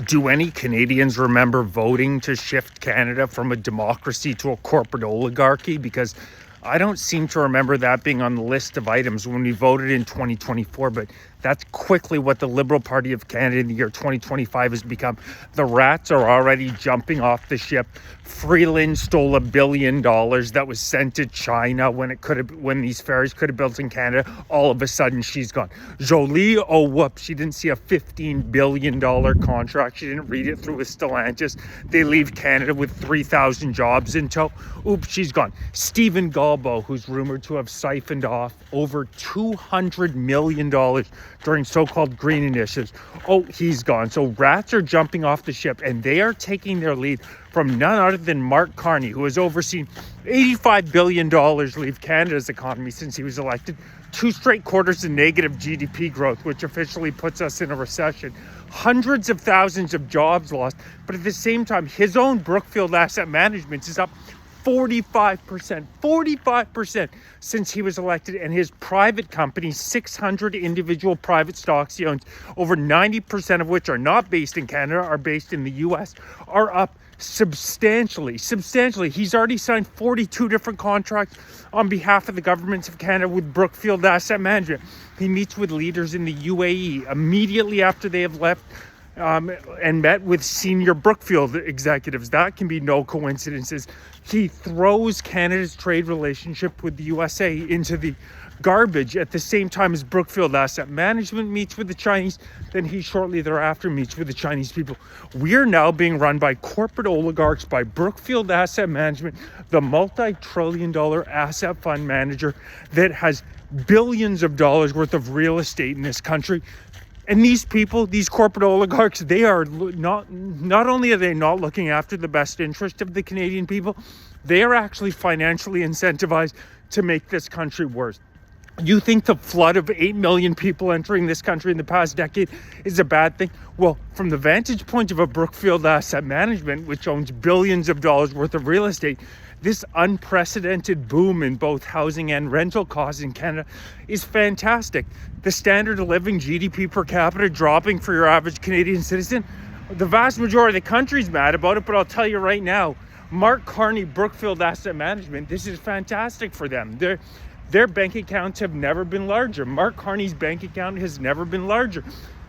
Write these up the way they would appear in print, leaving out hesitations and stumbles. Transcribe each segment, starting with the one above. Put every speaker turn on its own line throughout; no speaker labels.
Do any Canadians remember voting to shift Canada from a democracy to a corporate oligarchy? Because I don't seem to remember that being on the list of items when we voted in 2024, but that's quickly what the Liberal Party of Canada in the year 2025 has become. The rats are already jumping off the ship. Freeland stole $1 billion that was sent to China when these ferries could have built in Canada. All of a sudden, she's gone. Jolie, oh whoops, she didn't see a $15 billion contract. She didn't read it through with Stellantis. They leave Canada with 3,000 jobs in tow. Oops, she's gone. Stephen Galbo, who's rumored to have siphoned off over $200 million during so-called green initiatives. Oh, he's gone. So rats are jumping off the ship, and they are taking their lead from none other than Mark Carney, who has overseen $85 billion leave Canada's economy since he was elected. 2 straight quarters of negative GDP growth, which officially puts us in a recession. Hundreds of thousands of jobs lost. But at the same time, his own Brookfield Asset Management is up 45% since he was elected, and his private company, 600 individual private stocks he owns, over 90% of which are not based in Canada, are based in the US, are up substantially. He's already signed 42 different contracts on behalf of the governments of Canada with Brookfield Asset Management. He meets with leaders in the UAE immediately after they have left, and met with senior Brookfield executives. That can be no coincidences. He throws Canada's trade relationship with the USA into the garbage at the same time as Brookfield Asset Management meets with the Chinese. Then he shortly thereafter meets with the Chinese people. We're now being run by corporate oligarchs, by Brookfield Asset Management, the multi-trillion-dollar asset fund manager that has billions of dollars worth of real estate in this country. And these people, these corporate oligarchs, they are not only are they not looking after the best interest of the Canadian people, they are actually financially incentivized to make this country worse. You think the flood of 8 million people entering this country in the past decade is a bad thing? Well, from the vantage point of a Brookfield Asset Management, which owns billions of dollars worth of real estate, this unprecedented boom in both housing and rental costs in Canada is fantastic. The standard of living, GDP per capita, dropping for your average Canadian citizen. The vast majority of the country's mad about it, but I'll tell you right now, Mark Carney, Brookfield Asset Management, this is fantastic for them. Their bank accounts have never been larger. Mark Carney's bank account has never been larger.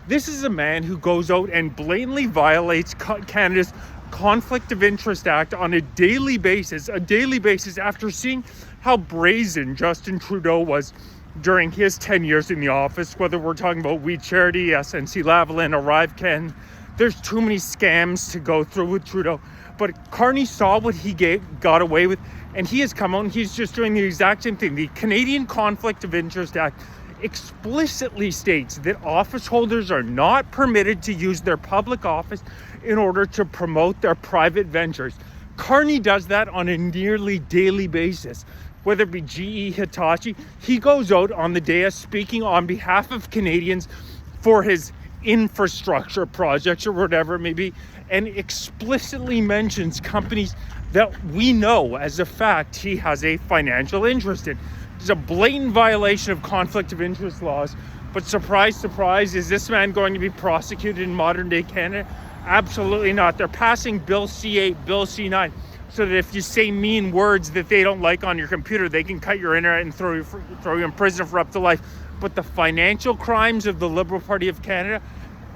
This is a man who goes out and blatantly violates Canada's Conflict of Interest Act on a daily basis after seeing how brazen Justin Trudeau was during his 10 years in the office, whether we're talking about We Charity, SNC-Lavalin, ArriveCan. There's too many scams to go through with Trudeau. But Carney saw what he got away with, and he has come out and he's just doing the exact same thing. The Canadian Conflict of Interest Act explicitly states that office holders are not permitted to use their public office in order to promote their private ventures. Carney does that on a nearly daily basis. Whether it be GE, Hitachi, he goes out on the dais speaking on behalf of Canadians for his infrastructure projects or whatever it may be, and explicitly mentions companies that we know as a fact he has a financial interest in. It's a blatant violation of conflict of interest laws, but surprise, surprise, is this man going to be prosecuted in modern day Canada? Absolutely not. They're passing Bill C8, Bill C9, so that if you say mean words that they don't like on your computer, they can cut your internet and throw you in prison for up to life. But the financial crimes of the Liberal Party of Canada,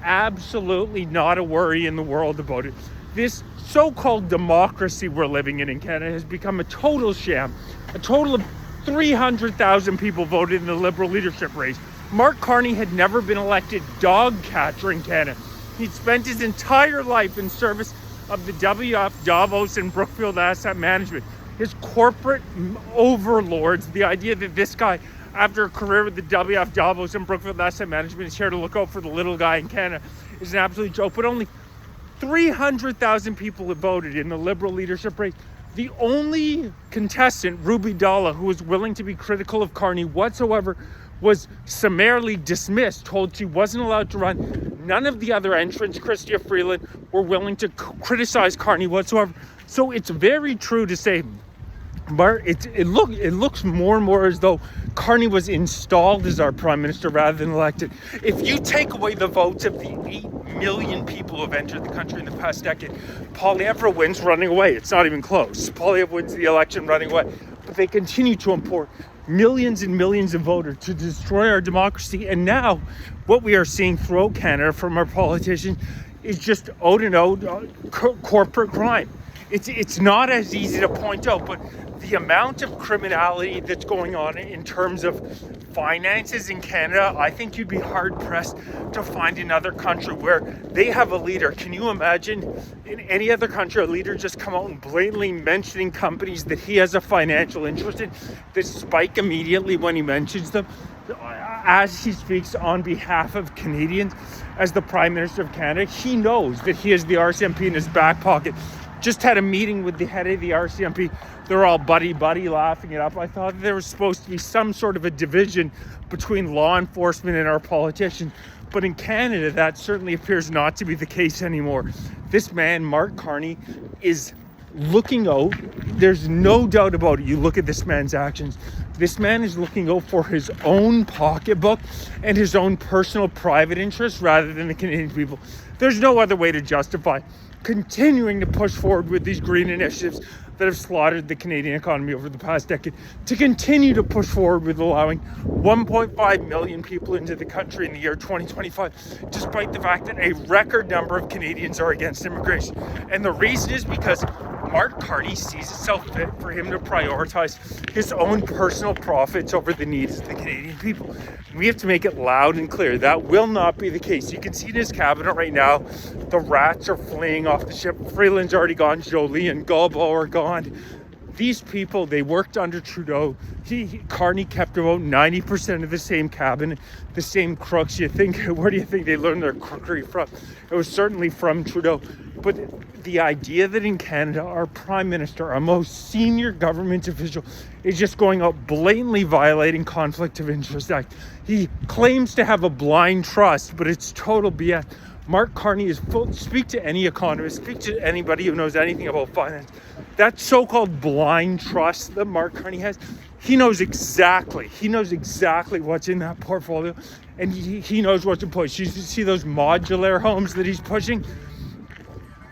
absolutely not a worry in the world about it. This so-called democracy we're living in Canada has become a total sham. A total of 300,000 people voted in the Liberal leadership race. Mark Carney had never been elected dog catcher in Canada. He'd spent his entire life in service of the WF, Davos, and Brookfield Asset Management. His corporate overlords, the idea that this guy, after a career with the WF, Davos, and Brookfield Asset Management, is here to look out for the little guy in Canada is an absolute joke. But only 300,000 people have voted in the Liberal leadership race. The only contestant, Ruby Dalla, who was willing to be critical of Carney whatsoever, was summarily dismissed, told she wasn't allowed to run. None of the other entrants, Chrystia Freeland, were willing to criticize Carney whatsoever. So it's very true to say But it looks more and more as though Carney was installed as our prime minister rather than elected. If you take away the votes of the 8 million people who have entered the country in the past decade, Poilievre wins running away. It's not even close. Poilievre wins the election running away. But they continue to import millions and millions of voters to destroy our democracy. And now what we are seeing throughout Canada from our politicians is just out and out corporate crime. It's not as easy to point out, but the amount of criminality that's going on in terms of finances in Canada, I think you'd be hard-pressed to find another country where they have a leader. Can you imagine in any other country a leader just come out and blatantly mentioning companies that he has a financial interest in, that spike immediately when he mentions them, as he speaks on behalf of Canadians as the Prime Minister of Canada? He knows that he has the RCMP in his back pocket. Just had a meeting with the head of the RCMP. They're all buddy laughing it up. I thought there was supposed to be some sort of a division between law enforcement and our politicians. But in Canada, that certainly appears not to be the case anymore. This man, Mark Carney, is looking out. There's no doubt about it. You look at this man's actions. This man is looking out for his own pocketbook and his own personal private interests rather than the Canadian people. There's no other way to justify continuing to push forward with these green initiatives that have slaughtered the Canadian economy over the past decade, to continue to push forward with allowing 1.5 million people into the country in the year 2025, despite the fact that a record number of Canadians are against immigration. And the reason is because Mark Carney sees itself fit for him to prioritize his own personal profits over the needs of the Canadian people. We have to make it loud and clear that will not be the case. You can see in his cabinet right now, the rats are fleeing off the ship. Freeland's already gone. Jolie and Galbo are gone. These people, they worked under Trudeau. Carney kept about 90% of the same cabinet, the same crooks. Where do you think they learned their crookery from? It was certainly from Trudeau. But the idea that in Canada, our Prime Minister, our most senior government official, is just going out blatantly violating Conflict of Interest Act. He claims to have a blind trust, but it's total BS. Mark Carney is full. Speak to any economist, speak to anybody who knows anything about finance. That so-called blind trust that Mark Carney has, he knows exactly what's in that portfolio, and he knows what to push. You see those modular homes that he's pushing?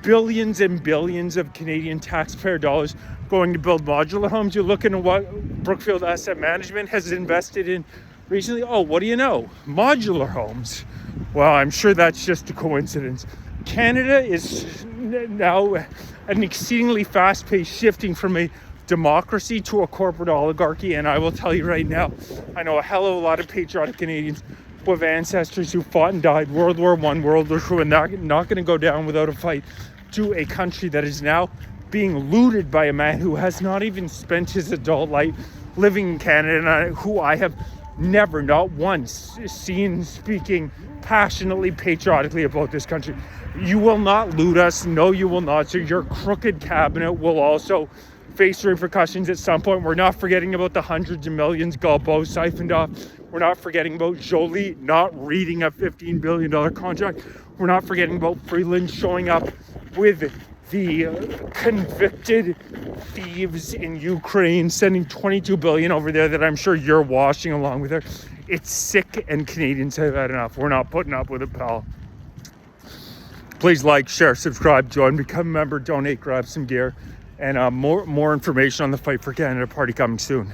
Billions and billions of Canadian taxpayer dollars going to build modular homes. You're looking at what Brookfield Asset Management has invested in recently. Oh, what do you know? Modular homes. Well, I'm sure that's just a coincidence. Canada is now an exceedingly fast-paced shifting from a democracy to a corporate oligarchy. And I will tell you right now, I know a hell of a lot of patriotic Canadians who have ancestors who fought and died World War I, World War II, and not going to go down without a fight, to a country that is now being looted by a man who has not even spent his adult life living in Canada, and who I have never, not once, seen speaking passionately, patriotically about this country. You will not loot us. No, you will not. So your crooked cabinet will also face repercussions at some point. We're not forgetting about the hundreds of millions Galbo siphoned off. We're not forgetting about Jolie not reading a $15 billion contract. We're not forgetting about Freeland showing up with the convicted thieves in Ukraine, sending $22 billion over there that I'm sure you're washing along with her. It's sick, and Canadians have had enough. We're not putting up with it, pal. Please like, share, subscribe, join, become a member, donate, grab some gear, and more information on the Fight for Canada party coming soon.